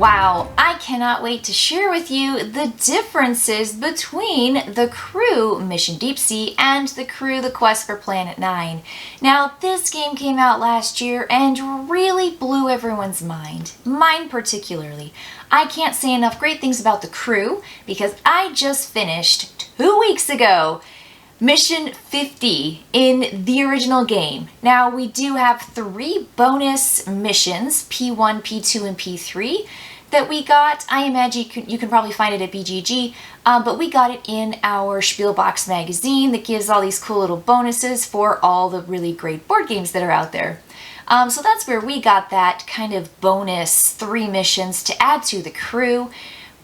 Wow, I cannot wait to share with you the differences between the Crew Mission Deep Sea and the Crew The Quest for Planet 9. Now, this game came out last year and really blew everyone's mind. Mine particularly. I can't say enough great things about the Crew because I just finished 2 weeks ago Mission 50 in the original game. Now, we do have 3 bonus missions, P1, P2, and P3, that we got. I imagine you can probably find it at BGG, but we got it in our Spielbox magazine that gives all these cool little bonuses for all the really great board games that are out there. So that's where we got that kind of bonus 3 missions to add to the Crew.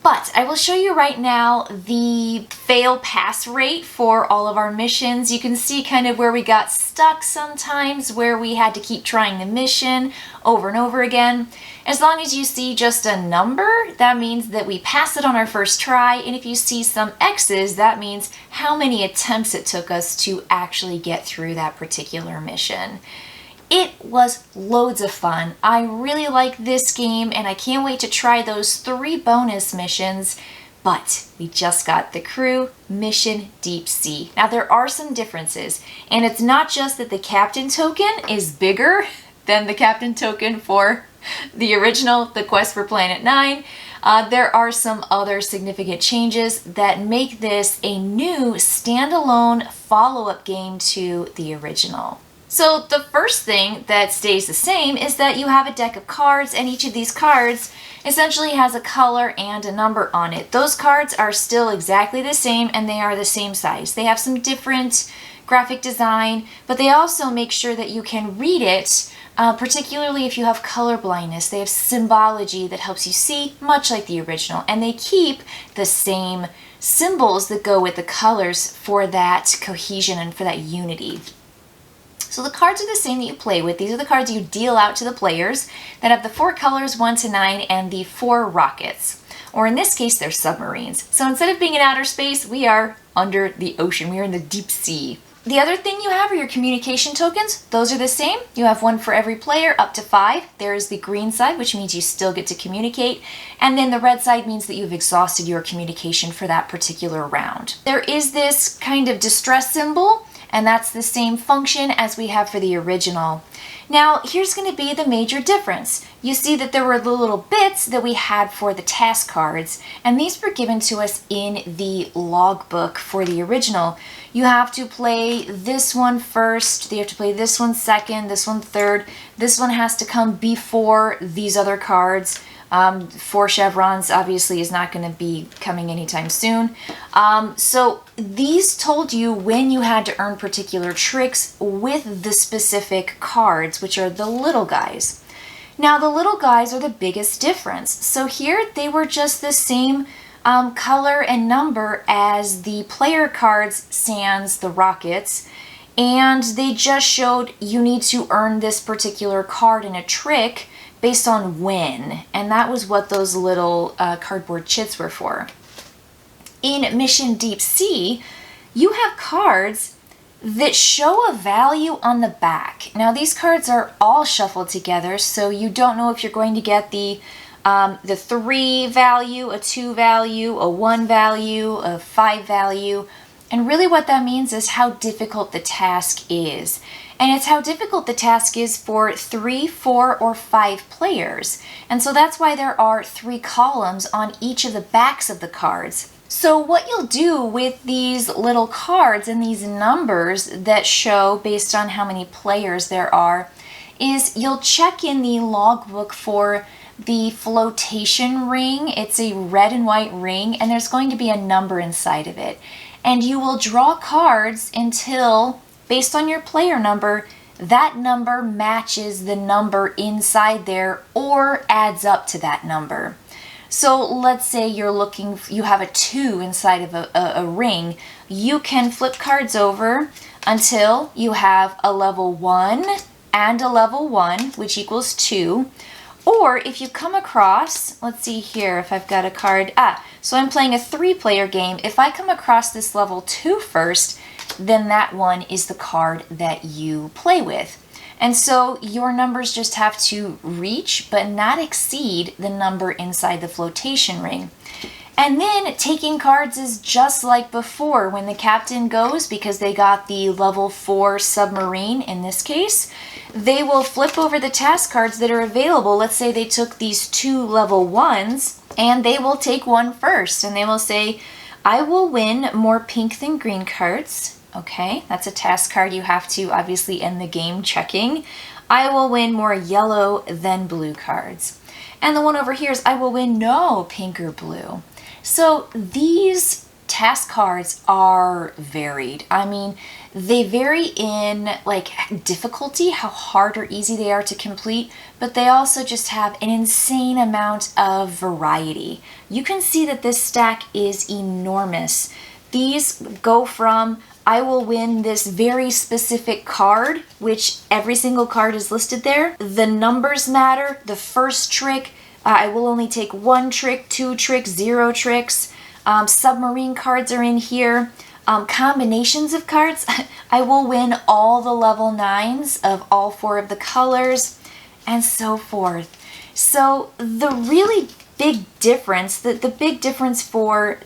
But I will show you right now the fail pass rate for all of our missions. You can see kind of where we got stuck sometimes, where we had to keep trying the mission over and over again. As long as you see just a number, that means that we passed it on our first try. And if you see some X's, that means how many attempts it took us to actually get through that particular mission. It was loads of fun. I really like this game and I can't wait to try those 3 bonus missions, but we just got the Crew Mission Deep Sea. Now there are some differences, and it's not just that the captain token is bigger than the captain token for the original The Quest for Planet 9. There are some other significant changes that make this a new standalone follow-up game to the original. So the first thing that stays the same is that you have a deck of cards, and each of these cards essentially has a color and a number on it. Those cards are still exactly the same and they are the same size. They have some different graphic design, but they also make sure that you can read it, particularly if you have color blindness. They have symbology that helps you see, much like the original, and they keep the same symbols that go with the colors for that cohesion and for that unity. So the cards are the same that you play with. These are the cards you deal out to the players that have the 4 colors, 1 to 9, and the 4 rockets. Or in this case, they're submarines. So instead of being in outer space, we are under the ocean. We are in the deep sea. The other thing you have are your communication tokens. Those are the same. You have 1 for every player, up to 5. There is the green side, which means you still get to communicate. And then the red side means that you've exhausted your communication for that particular round. There is this kind of distress symbol, and that's the same function as we have for the original. Now, here's going to be the major difference. You see that there were the little bits that we had for the task cards, and these were given to us in the logbook for the original. You have to play this one first, you have to play this one second, this one third. This one has to come before these other cards. 4 chevrons obviously is not going to be coming anytime soon. So these told you when you had to earn particular tricks with the specific cards, which are the little guys. Now the little guys are the biggest difference. So here they were just the same color and number as the player cards, sans the rockets, and they just showed you need to earn this particular card in a trick based on when, and that was what those little cardboard chits were for. In Mission Deep Sea, you have cards that show a value on the back. Now these cards are all shuffled together, so you don't know if you're going to get the 3 value, a 2 value, a 1 value, a 5 value, and really what that means is how difficult the task is. And it's how difficult the task is for 3, 4, or 5 players. And so that's why there are 3 columns on each of the backs of the cards. So what you'll do with these little cards and these numbers that show based on how many players there are is you'll check in the logbook for the flotation ring. It's a red and white ring, and there's going to be a number inside of it. And you will draw cards until, based on your player number, that number matches the number inside there or adds up to that number. So let's say you have a 2 inside of a ring. You can flip cards over until you have a level 1 and a level 1, which equals 2. Or if you come across, let's see here if I've got a card. So I'm playing a 3-player game. If I come across this level 2 first, then that one is the card that you play with. And so your numbers just have to reach but not exceed the number inside the flotation ring. And then taking cards is just like before. When the captain goes, because they got the level 4 submarine in this case, they will flip over the task cards that are available. Let's say they took these 2 level 1s, and they will take one first, and they will say, I will win more pink than green cards. Okay, that's a task card you have to obviously end the game checking. I will win more yellow than blue cards. And the one over here is I will win no pink or blue. So these task cards are varied. I mean, they vary in like difficulty, how hard or easy they are to complete, but they also just have an insane amount of variety. You can see that this stack is enormous. These go from I will win this very specific card, which every single card is listed there. The numbers matter. The first trick, I will only take 1 trick, 2 tricks, 0 tricks. Submarine cards are in here. Combinations of cards. I will win all the level 9s of all 4 of the colors, and so forth. So the really big difference, the big difference for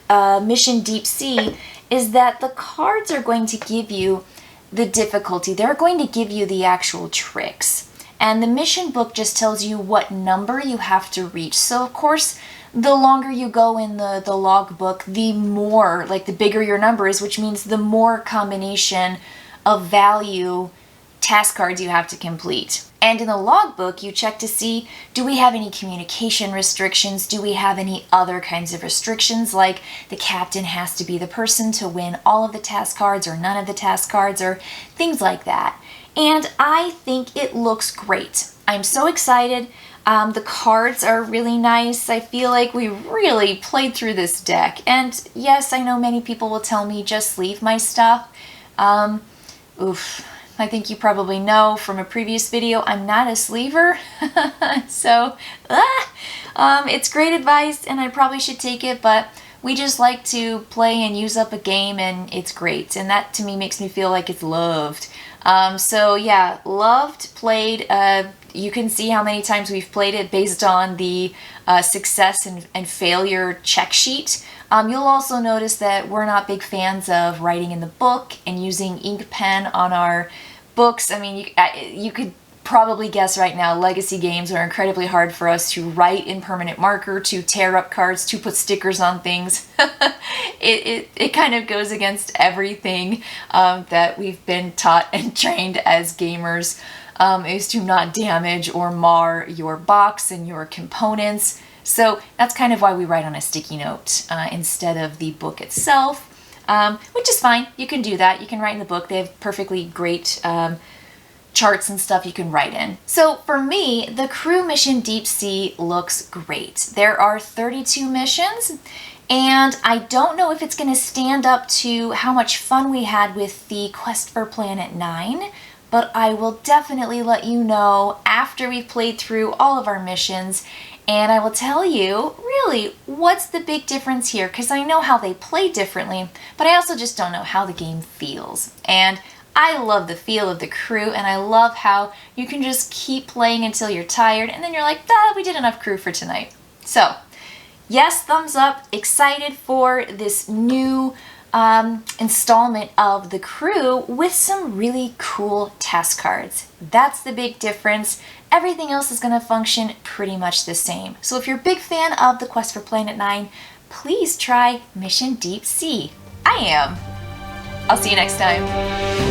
Mission Deep Sea is that the cards are going to give you the difficulty. They're going to give you the actual tricks. And the mission book just tells you what number you have to reach. So of course, the longer you go in the log book, the more, like the bigger your number is, which means the more combination of value task cards you have to complete. And in the logbook, you check to see, do we have any communication restrictions? Do we have any other kinds of restrictions, like the captain has to be the person to win all of the task cards or none of the task cards or things like that. And I think it looks great. I'm so excited. The cards are really nice. I feel like we really played through this deck. And yes, I know many people will tell me just leave my stuff. I think you probably know from a previous video, I'm not a sleever. So, it's great advice and I probably should take it, but we just like to play and use up a game and it's great. And that to me makes me feel like it's loved. So yeah, loved, played. You can see how many times we've played it based on the success and failure check sheet. You'll also notice that we're not big fans of writing in the book and using ink pen on our books. I mean, you could probably guess right now, legacy games are incredibly hard for us to write in permanent marker, to tear up cards, to put stickers on things. It kind of goes against everything that we've been taught and trained as gamers, is to not damage or mar your box and your components. So that's kind of why we write on a sticky note instead of the book itself, which is fine. You can do that. You can write in the book. They have perfectly great charts and stuff you can write in. So for me, the crew mission Deep Sea looks great. There are 32 missions, and I don't know if it's going to stand up to how much fun we had with the Quest for Planet 9, but I will definitely let you know after we've played through all of our missions, and I will tell you really what's the big difference here, because I know how they play differently, but I also just don't know how the game feels. And I love the feel of the crew, and I love how you can just keep playing until you're tired, and then you're like, we did enough crew for tonight. So, yes, thumbs up, excited for this new installment of the crew with some really cool task cards. That's the big difference. Everything else is going to function pretty much the same. So if you're a big fan of the Quest for Planet 9, please try Mission Deep Sea. I am. I'll see you next time.